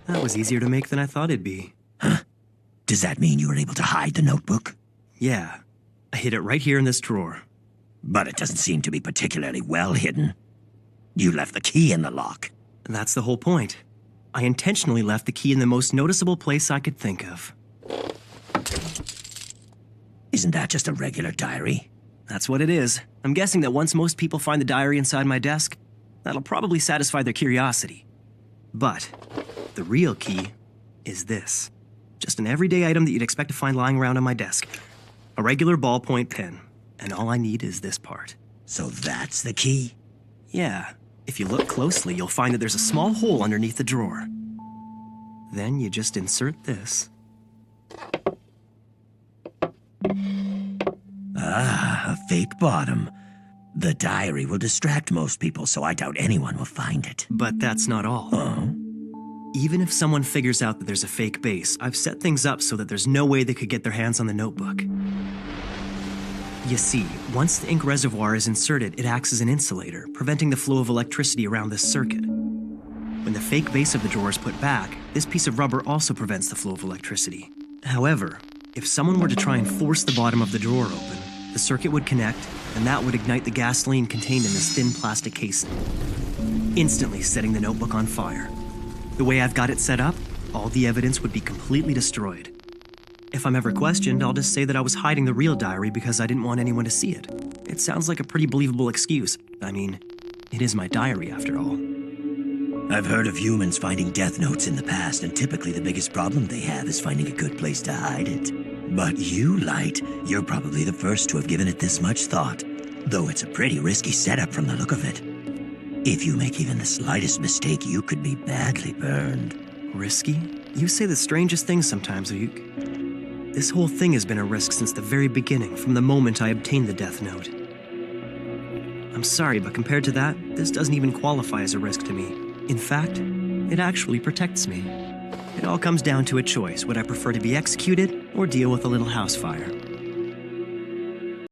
That was easier to make than I thought it'd be. Huh? Does that mean you were able to hide the notebook? Yeah. I hid it right here in this drawer. But it doesn't seem to be particularly well hidden. You left the key in the lock. That's the whole point. I intentionally left the key in the most noticeable place I could think of. Isn't that just a regular diary? That's what it is. I'm guessing that once most people find the diary inside my desk, that'll probably satisfy their curiosity. But the real key is this. Just an everyday item that you'd expect to find lying around on my desk. A regular ballpoint pen. And all I need is this part. So that's the key? Yeah. If you look closely, you'll find that there's a small hole underneath the drawer. Then you just insert this. Ah, a fake bottom. The diary will distract most people, so I doubt anyone will find it. But that's not all. Oh? Even if someone figures out that there's a fake base, I've set things up so that there's no way they could get their hands on the notebook. You see, once the ink reservoir is inserted, it acts as an insulator, preventing the flow of electricity around this circuit. When the fake base of the drawer is put back, this piece of rubber also prevents the flow of electricity. However, if someone were to try and force the bottom of the drawer open, the circuit would connect, and that would ignite the gasoline contained in this thin plastic casing, instantly setting the notebook on fire. The way I've got it set up, all the evidence would be completely destroyed. If I'm ever questioned, I'll just say that I was hiding the real diary because I didn't want anyone to see it. It sounds like a pretty believable excuse. I mean, it is my diary after all. I've heard of humans finding death notes in the past, and typically the biggest problem they have is finding a good place to hide it. But you, Light, you're probably the first to have given it this much thought, though it's a pretty risky setup from the look of it. If you make even the slightest mistake, you could be badly burned. Risky? You say the strangest things sometimes, Ayuk. This whole thing has been a risk since the very beginning, from the moment I obtained the death note. I'm sorry, but compared to that, this doesn't even qualify as a risk to me. In fact, it actually protects me. It all comes down to a choice. Would I prefer to be executed or deal with a little house fire?